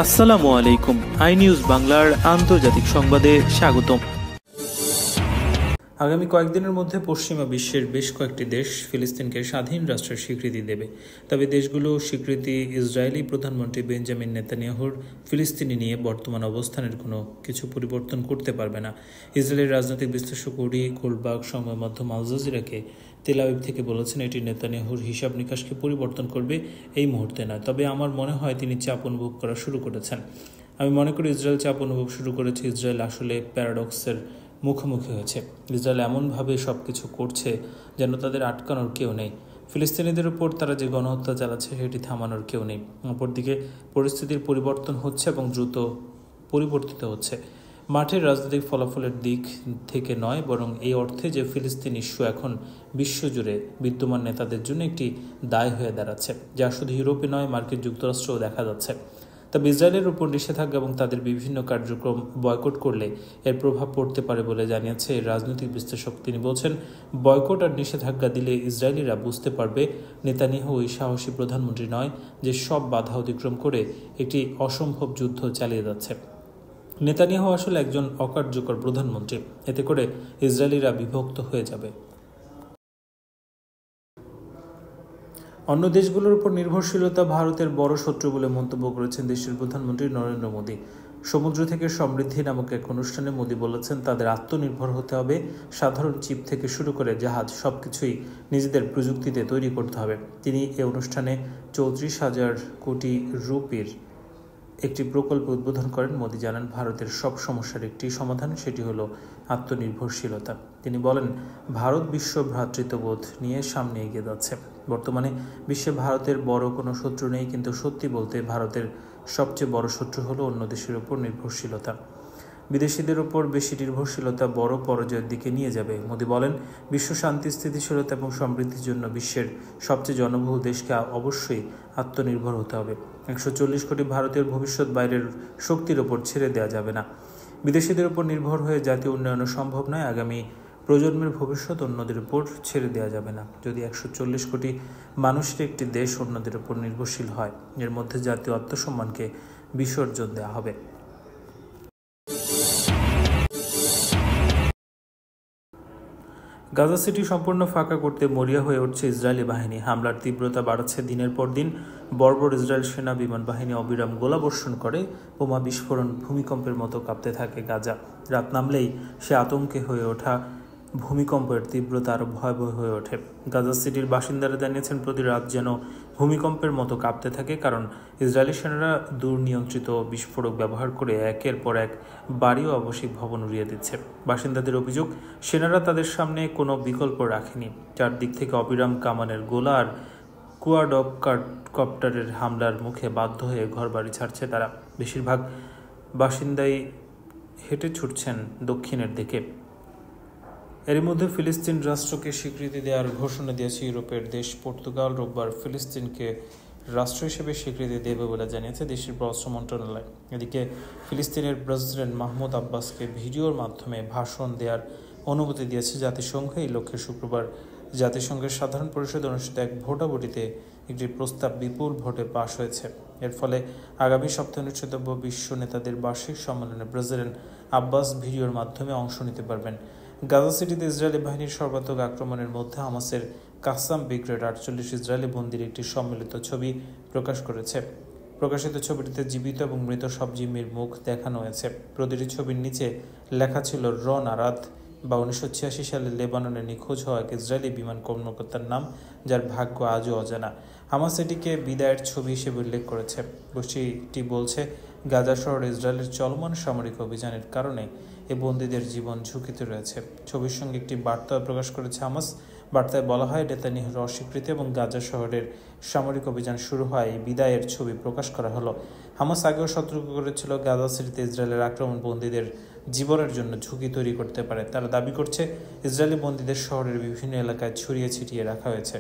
আসসালামু আলাইকুম। I news বাংলার আন্তর্জাতিক সংবাদে স্বাগতম। আগামী কয়েকদিনের মধ্যে পশ্চিমা বিশ্বের বেশ কয়েকটি দেশ ফিলিস্তিনকে স্বাধীন রাষ্ট্রের স্বীকৃতি দেবে। তবে দেশগুলো স্বীকৃতি ইসরায়েলি প্রধানমন্ত্রী বেঞ্জামিন নেতানিয়াহুর ফিলিস্তিনি নিয়ে বর্তমান অবস্থানের কোনো কিছু পরিবর্তন করতে পারবে না। ইসরায়েলের রাজনৈতিক বিশ্লেষক উডি গোল্ডবার্গ সংবাদ মাধ্যম আল জাজিরাকে তেল আবিব থেকে বলেছেন, এটি নেতানিয়াহুর হিসাব নিকাশকে পরিবর্তন করবে এই মুহূর্তে নয়, তবে আমার মনে হয় তিনি চাপ অনুভব করা শুরু করেছেন। আমি মনে করি ইসরায়েল চাপ অনুভব শুরু করেছে। ইসরায়েল আসলে প্যারাডক্সের মুখোমুখি হয়েছে। ইসরায়েল এমনভাবে সব কিছু করছে যেন তাদের আটকানোর কেউ নেই। ফিলিস্তিনিদের উপর তারা যে গণহত্যা চালাচ্ছে সেটি থামানোর কেউ নেই। অপরদিকে পরিস্থিতির পরিবর্তন হচ্ছে এবং দ্রুত পরিবর্তিত হচ্ছে। মাঠের রাজনৈতিক ফলাফলের দিক থেকে নয়, বরং এই অর্থে যে ফিলিস্তিন ইস্যু এখন বিশ্বজুড়ে বিদ্যমান নেতাদের জন্য একটি দায় হয়ে দাঁড়াচ্ছে, যা শুধু ইউরোপে নয়, মার্কিন যুক্তরাষ্ট্রেও দেখা যাচ্ছে। তবে ইসরায়েলের উপর নিষেধাজ্ঞা এবং তাদের বিভিন্ন কার্যক্রম বয়কট করলে এর প্রভাব পড়তে পারে বলে জানিয়েছে রাজনৈতিক বিশ্লেষক। তিনি বলছেন, বয়কট আর নিষেধাজ্ঞা দিলে ইসরায়েলিরা বুঝতে পারবে নেতানিয়াহু ওই সাহসী প্রধানমন্ত্রী নয় যে সব বাধা অতিক্রম করে একটি অসম্ভব যুদ্ধ চালিয়ে যাচ্ছে। নেতানিয়াহু আসলে একজন অকার্যকর প্রধানমন্ত্রী। এতে করে ইসরায়েলিরা বিভক্ত হয়ে যাবে। অন্য দেশগুলোর উপর নির্ভরশীলতা ভারতের বড় শত্রু বলে মন্তব্য করেছেন দেশের প্রধানমন্ত্রী নরেন্দ্র মোদী। সমুদ্র থেকে সমৃদ্ধি নামক এক অনুষ্ঠানে মোদী বলেছেন, তাদের আত্মনির্ভর হতে হবে। সাধারণ চিপ থেকে শুরু করে জাহাজ সবকিছুই নিজেদের প্রযুক্তিতে তৈরি করতে হবে। তিনি এ অনুষ্ঠানে 34,000 কোটি রুপির একটি প্রকল্প উদ্বোধন করেন। মোদী জানান, ভারতের সব সমস্যার একটি সমাধান, সেটি হলো আত্মনির্ভরশীলতা। তিনি বলেন, ভারত বিশ্ব ভ্রাতৃত্ববোধ নিয়ে সামনে এগিয়ে যাচ্ছে। বর্তমানে বিশ্বে ভারতের বড় কোনো শত্রু নেই, কিন্তু সত্যি বলতে ভারতের সবচেয়ে বড় শত্রু হলো অন্য দেশের উপর নির্ভরশীলতা। বিদেশিদের উপর বেশি নির্ভরশীলতা বড় পরাজয়ের দিকে নিয়ে যাবে। মোদী বলেন, বিশ্ব শান্তি, স্থিতিশীলতা এবং সমৃদ্ধির জন্য বিশ্বের সবচেয়ে জনবহুল দেশকে অবশ্যই আত্মনির্ভর হতে হবে। 140 কোটি ভারতীয় ভবিষ্যৎ বাইরের শক্তির ওপর ছেড়ে দেওয়া যাবে না। বিদেশিদের উপর নির্ভর হয়ে জাতীয় উন্নয়নও সম্ভব নয়। আগামী প্রজন্মের ভবিষ্যৎ অন্যদের উপর ছেড়ে দেওয়া যাবে না। যদি 140 কোটি মানুষের একটি দেশ অন্যদের উপর নির্ভরশীল হয়, এর মধ্যে জাতীয় আত্মসম্মানকে বিসর্জন দেওয়া হবে। গাজা সিটি সম্পূর্ণ ফাঁকা করতে মরিয়া হয়ে উঠছে ইসরায়েলি বাহিনী। হামলার তীব্রতা বাড়াচ্ছে দিনের পর দিন। বর্বর ইসরায়েল সেনা বিমান বাহিনী অবিরাম গোলাবর্ষণ করে। বোমা বিস্ফোরণ, ভূমিকম্পের মতো কাঁপতে থাকে গাজা। রাত নামলেই সে আতঙ্কে হয়ে ওঠা ভূমিকম্পের তীব্রতা আরও ভয়াবহ হয়ে ওঠে। গাজা সিটির বাসিন্দারা জানিয়েছেন, প্রতি রাত যেন ভূমিকম্পের মতো কাঁপতে থাকে, কারণ ইসরায়েলি সেনারা দুর্নিয়ন্ত্রিত বিস্ফোরক ব্যবহার করে একের পর এক বাড়ি ও আবাসিক ভবন উড়িয়ে দিচ্ছে। বাসিন্দাদের অভিযোগ, সেনারা তাদের সামনে কোনো বিকল্প রাখেনি। চারদিক থেকে অবিরাম কামানের গোলা আর কোয়াডকপ্টারের হামলার মুখে বাধ্য হয়ে ঘরবাড়ি ছাড়ছে তারা। বেশিরভাগ বাসিন্দাই হেঁটে ছুটছেন দক্ষিণের দিকে। এর মধ্যে ফিলিস্তিন রাষ্ট্রকে স্বীকৃতি দেওয়ার ঘোষণা দিয়েছে ইউরোপের দেশ পর্তুগাল। রোববার ফিলিস্তিনকে রাষ্ট্র হিসেবে স্বীকৃতি দেবে বলে জানিয়েছে দেশের পররাষ্ট্র মন্ত্রণালয়। এদিকে ফিলিস্তিনের প্রেসিডেন্ট মাহমুদ আব্বাসকে ভিডিওর মাধ্যমে ভাষণ দেওয়ার অনুমতি দিয়েছে জাতিসংঘ। এই লক্ষ্যে শুক্রবার জাতিসংঘের সাধারণ পরিষদে অনুষ্ঠিত এক ভোটাভুটিতে একটি প্রস্তাব বিপুল ভোটে পাশ হয়েছে। এর ফলে আগামী সপ্তাহে অনুষ্ঠিতব্য বিশ্ব নেতাদের বার্ষিক সম্মেলনে প্রেসিডেন্ট আব্বাস ভিডিওর মাধ্যমে অংশ নিতে পারবেন। গাজা সিটিতে ইসরায়েলি বাহিনীর সর্বাত্মক আক্রমণের মধ্যে হামাসের কাসাম ব্রিগেড 48 ইসরায়েলি বন্দীর একটি সম্মিলিত ছবি প্রকাশ করেছে। প্রকাশিত ছবিটিতে জীবিত এবং মৃত সব জিম্মির মুখ দেখানো হয়েছে। প্রতিটি ছবির নিচে লেখা ছিল রন আরাদ, বা 1986 সালে লেবাননে নিখোঁজ হওয়া এক ইসরায়েলি বিমান কর্মকর্তার নাম, যার ভাগ্য আজও অজানা। হামাস এটিকে বিদায়ের ছবি হিসেবে উল্লেখ করেছে। গোষ্ঠীটি বলছে, গাজা শহরে ইসরায়েলের চলমান সামরিক অভিযানের কারণে এ বন্দীদের জীবন ঝুঁকিতে রয়েছে। ছবির সঙ্গে একটি বার্তা প্রকাশ করেছে হামাস। বার্তায় বলা হয়, নেতানিয়াহুর অস্বীকৃতি এবং গাজা শহরের সামরিক অভিযান শুরু হয় এই বিদায়ের ছবি প্রকাশ করা হলো। হামাস আগেও সতর্ক করেছিল, গাজা সিটিতে ইসরায়েলের আক্রমণ বন্দীদের জীবনের জন্য ঝুঁকি তৈরি করতে পারে। তারা দাবি করছে, ইসরায়েলি বন্দীদের শহরের বিভিন্ন এলাকায় ছড়িয়ে ছিটিয়ে রাখা হয়েছে।